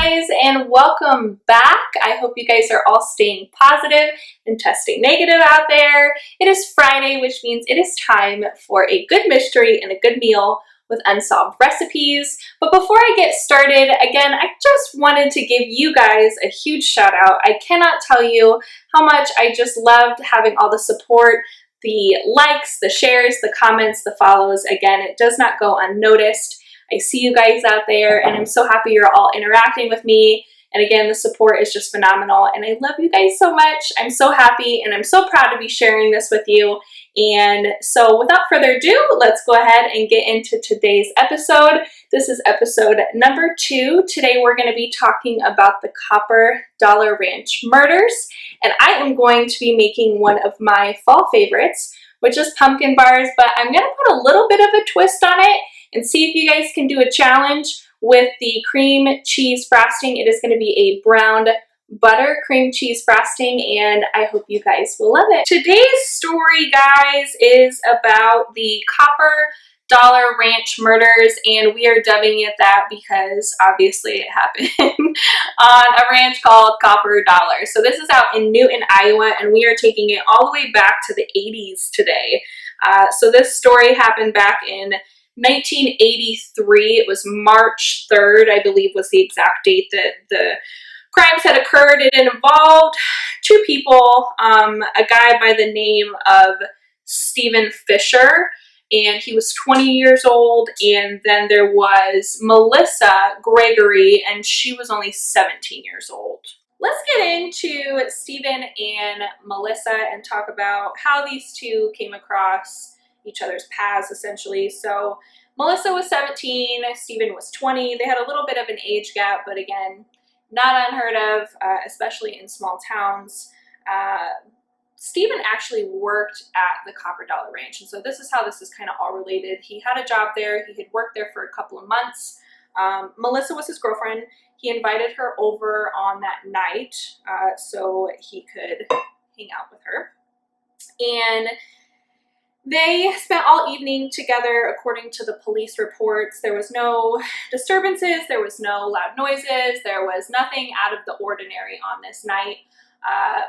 guys, and welcome back. I hope you guys are all staying positive and testing negative out there. It is Friday, which means it is time for a good mystery and a good meal with Unsolved recipes. But before I get started, again, I just wanted to give you guys a huge shout out. I cannot tell you how much I just loved having all the support, the likes, the shares, the comments, the follows. Again, it does not go unnoticed. I see you guys out there, and I'm so happy you're all interacting with me. And again, the support is just phenomenal, and I love you guys so much. I'm so happy, and I'm so proud to be sharing this with you. And so without further ado, let's go ahead and get into today's episode. This is episode number 2. Today we're going to be talking about the Copper Dollar Ranch murders, and I am going to be making one of my fall favorites, which is pumpkin bars, but I'm going to put a little bit of a twist on it and see if you guys can do a challenge with the cream cheese frosting. It is going to be a browned butter cream cheese frosting, and I hope you guys will love it. Today's story, guys, is about the Copper Dollar Ranch murders, and we are dubbing it that because obviously it happened on a ranch called Copper Dollar. So this is out in Newton, Iowa, and we are taking it all the way back to the 80s today. So this story happened back in 1983. It was March 3rd, I believe, was the exact date that the crimes had occurred. It involved two people, a guy by the name of Stephen Fisher, and he was 20 years old, and then there was Melissa Gregory, and she was only 17 years old. Let's get into Stephen and Melissa and talk about how these two came across each other's paths, essentially. So Melissa was 17, Stephen was 20. They had a little bit of an age gap, but again, not unheard of, especially in small towns. Stephen actually worked at the Copper Dollar Ranch, and so this is how this is kind of all related. He had a job there. He had worked there for a couple of months. Melissa was his girlfriend. He invited her over on that night so he could hang out with her. And they spent all evening together. According to the police reports, there was no disturbances, there was no loud noises, there was nothing out of the ordinary on this night.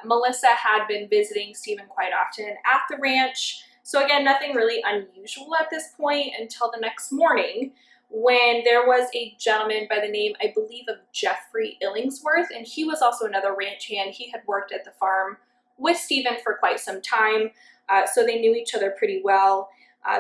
Melissa had been visiting Stephen quite often at the ranch, so again, nothing really unusual at this point until the next morning when there was a gentleman by the name, I believe, of Jeffrey Illingsworth, and he was also another ranch hand. He had worked at the farm with Stephen for quite some time. So they knew each other pretty well.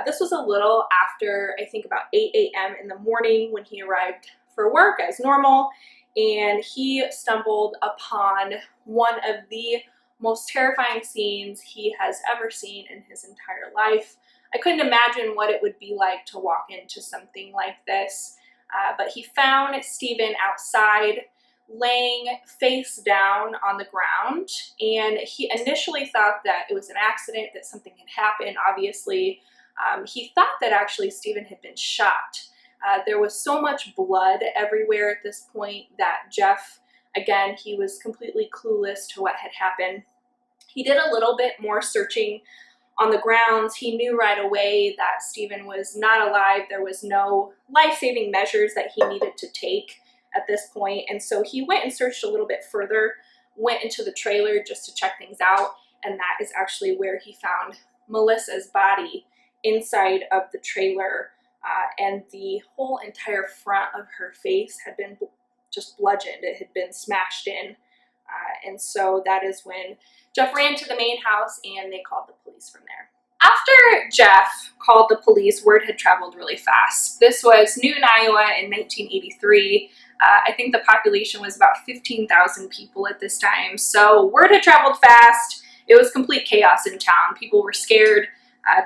This was a little after, I think, about 8 a.m. in the morning when he arrived for work as normal, and he stumbled upon one of the most terrifying scenes he has ever seen in his entire life. I couldn't imagine what it would be like to walk into something like this, but he found Stephen outside, laying face down on the ground, and he initially thought that it was an accident, that something had happened. Obviously, he thought that actually Stephen had been shot. There was so much blood everywhere at this point that Jeff, again, he was completely clueless to what had happened. He did a little bit more searching on the grounds. He knew right away that Stephen was not alive. There was no life-saving measures that he needed to take at this point, and so he went and searched a little bit further, went into the trailer just to check things out, and that is actually where he found Melissa's body inside of the trailer, and the whole entire front of her face had been just bludgeoned. It had been smashed in, and so that is when Jeff ran to the main house and they called the police from there. After Jeff called the police, word had traveled really fast. This was Newton, Iowa in 1983. I think the population was about 15,000 people at this time. So word had traveled fast. It was complete chaos in town. People were scared.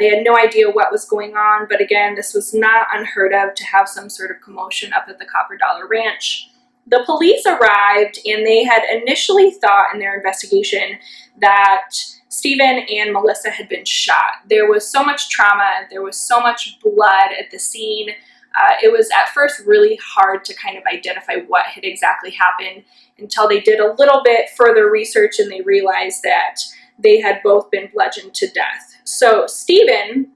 They had no idea what was going on. But again, this was not unheard of to have some sort of commotion up at the Copper Dollar Ranch. The police arrived, and they had initially thought in their investigation that Stephen and Melissa had been shot. There was so much trauma. There was so much blood at the scene. It was at first really hard to kind of identify what had exactly happened until they did a little bit further research and they realized that they had both been bludgeoned to death. So Stephen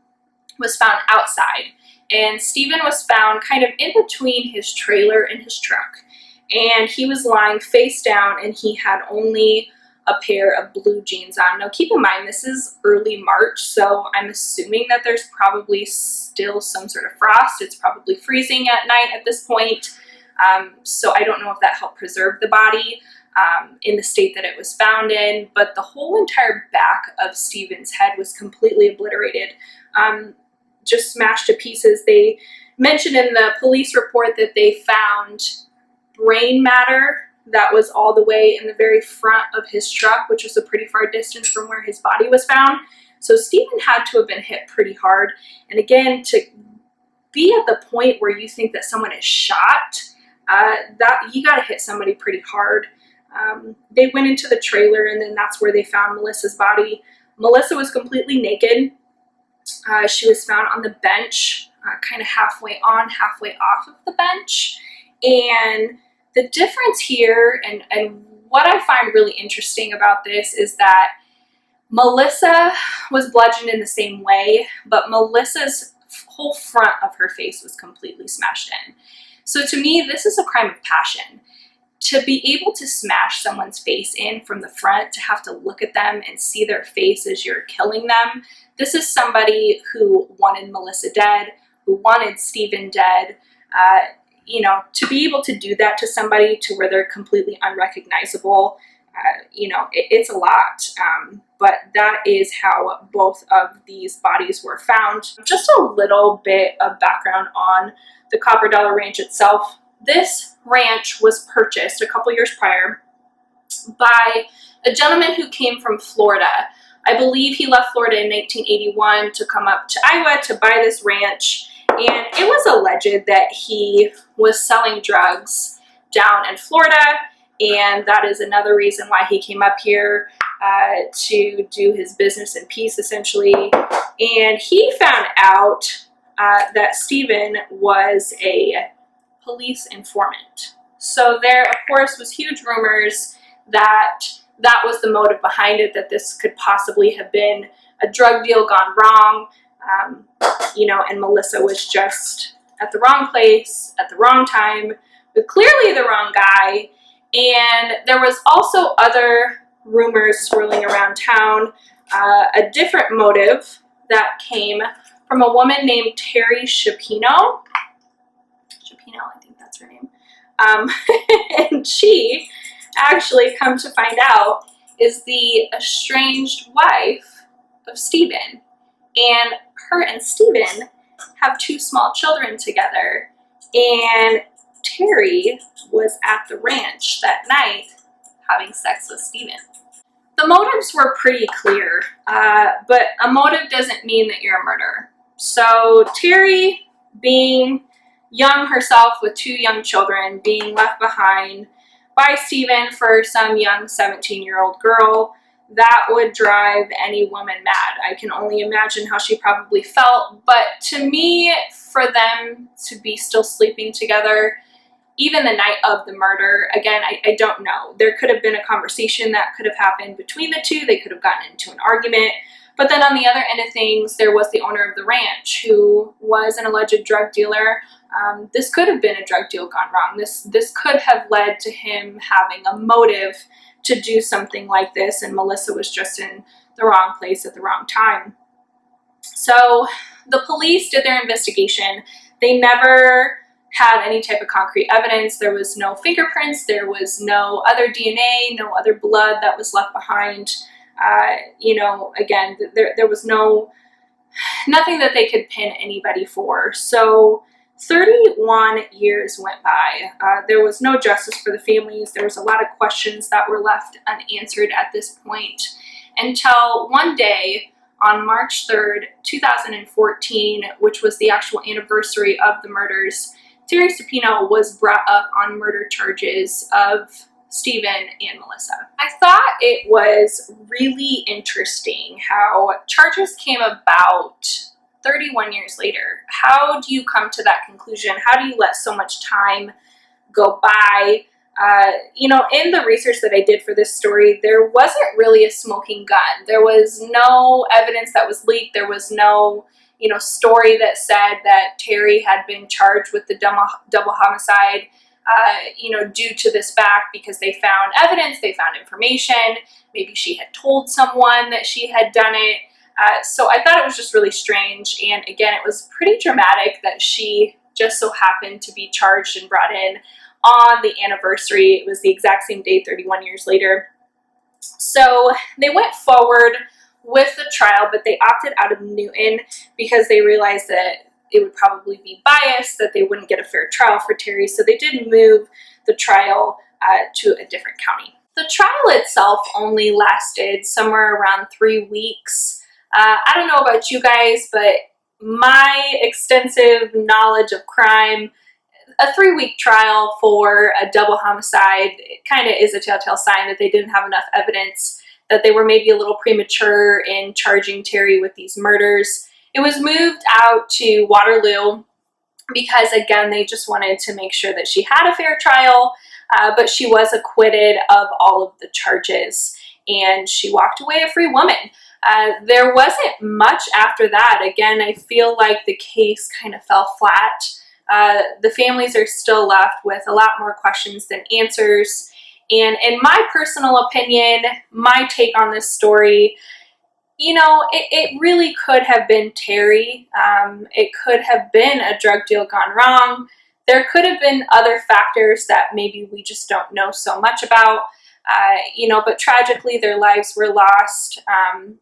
was found outside, and Stephen was found kind of in between his trailer and his truck. and he was lying face down, and he had only a pair of blue jeans on. Now keep in mind, this is early March, so I'm assuming that there's probably still some sort of frost. It's probably freezing at night at this point. So I don't know if that helped preserve the body in the state that it was found in, but the whole entire back of Stephen's head was completely obliterated, just smashed to pieces. They mentioned in the police report that they found brain matter that was all the way in the very front of his truck, which was a pretty far distance from where his body was found. So Stephen had to have been hit pretty hard. And again, to be at the point where you think that someone is shot, that you got to hit somebody pretty hard. They went into the trailer, and then that's where they found Melissa's body. Melissa was completely naked. She was found on the bench, kind of halfway on, halfway off of the bench. And the difference here, and what I find really interesting about this, is that Melissa was bludgeoned in the same way, but Melissa's whole front of her face was completely smashed in. So to me, this is a crime of passion. To be able to smash someone's face in from the front, to have to look at them and see their face as you're killing them, this is somebody who wanted Melissa dead, who wanted Stephen dead. You know, to be able to do that to somebody to where they're completely unrecognizable, you know, it's a lot. But that is how both of these bodies were found. Just a little bit of background on the Copper Dollar Ranch itself. This ranch was purchased a couple years prior by a gentleman who came from Florida. I believe he left Florida in 1981 to come up to Iowa to buy this ranch. And it was alleged that he was selling drugs down in Florida, and that is another reason why he came up here to do his business in peace, essentially. And he found out that Stephen was a police informant. So there, of course, was huge rumors that that was the motive behind it, that this could possibly have been a drug deal gone wrong. You know, and Melissa was just at the wrong place at the wrong time with clearly the wrong guy. And there was also other rumors swirling around town, a different motive that came from a woman named Terry Shapino. Shapino, I think that's her name. And she actually, come to find out, is the estranged wife of Stephen. And her and Stephen have two small children together, and Terry was at the ranch that night having sex with Stephen. The motives were pretty clear, but a motive doesn't mean that you're a murderer. So Terry, being young herself with two young children, being left behind by Stephen for some young 17-year-old girl, that would drive any woman mad. I can only imagine how she probably felt, but to me, for them to be still sleeping together, even the night of the murder, again, I don't know. There could have been a conversation that could have happened between the two. They could have gotten into an argument. But then on the other end of things, there was the owner of the ranch who was an alleged drug dealer. This could have been a drug deal gone wrong. This could have led to him having a motive to do something like this, and Melissa was just in the wrong place at the wrong time. So the police did their investigation. They never had any type of concrete evidence. There was no fingerprints, there was no other DNA, no other blood that was left behind. You know, again, there was nothing that they could pin anybody for. So 31 years went by. There was no justice for the families. There was a lot of questions that were left unanswered at this point, until one day on March 3rd, 2014, which was the actual anniversary of the murders, Terry Shapino was brought up on murder charges of Stephen and Melissa. I thought it was really interesting how charges came about 31 years later. How do you come to that conclusion? How do you let so much time go by? You know, in the research that I did for this story, there wasn't really a smoking gun. There was no evidence that was leaked. There was no, you know, story that said that Terry had been charged with the double homicide. due to this fact, because they found evidence, they found information. Maybe she had told someone that she had done it. So I thought it was just really strange. And again, it was pretty dramatic that she just so happened to be charged and brought in on the anniversary. It was the exact same day, 31 years later. So they went forward with the trial, but they opted out of Newton because they realized that it would probably be biased, that they wouldn't get a fair trial for Terry. So they did move the trial to a different county. The trial itself only lasted somewhere around 3 weeks. I don't know about you guys, but my extensive knowledge of crime, a 3-week trial for a double homicide, it kind of is a telltale sign that they didn't have enough evidence, that they were maybe a little premature in charging Terry with these murders. It was moved out to Waterloo because, again, they just wanted to make sure that she had a fair trial, but she was acquitted of all of the charges, and she walked away a free woman. There wasn't much after that. Again, I feel like the case kind of fell flat. The families are still left with a lot more questions than answers. And in my personal opinion, my take on this story, it really could have been Terry. It could have been a drug deal gone wrong. There could have been other factors that maybe we just don't know so much about. But tragically their lives were lost.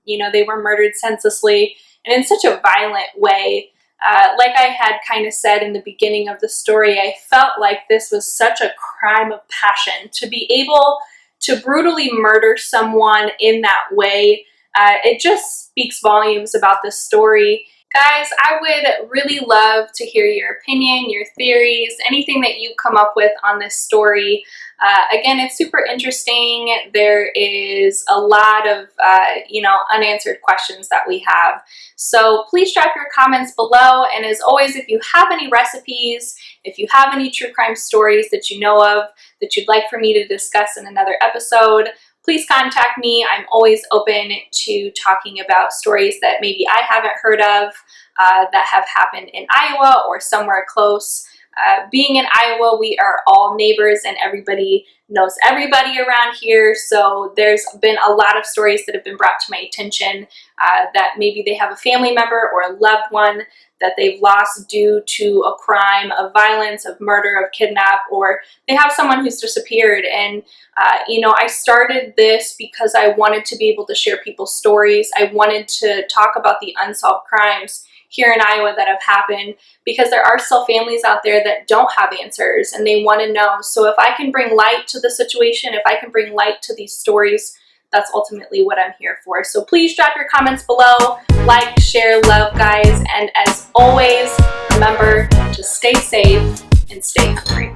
They were murdered senselessly and in such a violent way. Like I had kind of said in the beginning of the story, I felt like this was such a crime of passion. To be able to brutally murder someone in that way, it just speaks volumes about this story. Guys, I would really love to hear your opinion, your theories, anything that you come up with on this story. Again, it's super interesting. There is a lot of, unanswered questions that we have. So please drop your comments below. And as always, if you have any recipes, if you have any true crime stories that you know of that you'd like for me to discuss in another episode, please contact me. I'm always open to talking about stories that maybe I haven't heard of that have happened in Iowa or somewhere close. Being in Iowa, we are all neighbors and everybody knows everybody around here. So there's been a lot of stories that have been brought to my attention that maybe they have a family member or a loved one that they've lost due to a crime of violence, of murder, of kidnap, or they have someone who's disappeared. And, I started this because I wanted to be able to share people's stories. I wanted to talk about the unsolved crimes here in Iowa that have happened, because there are still families out there that don't have answers and they want to know. So if I can bring light to the situation, if I can bring light to these stories, that's ultimately what I'm here for. So please drop your comments below, like, share, love, guys. And as always, remember to stay safe and stay hungry.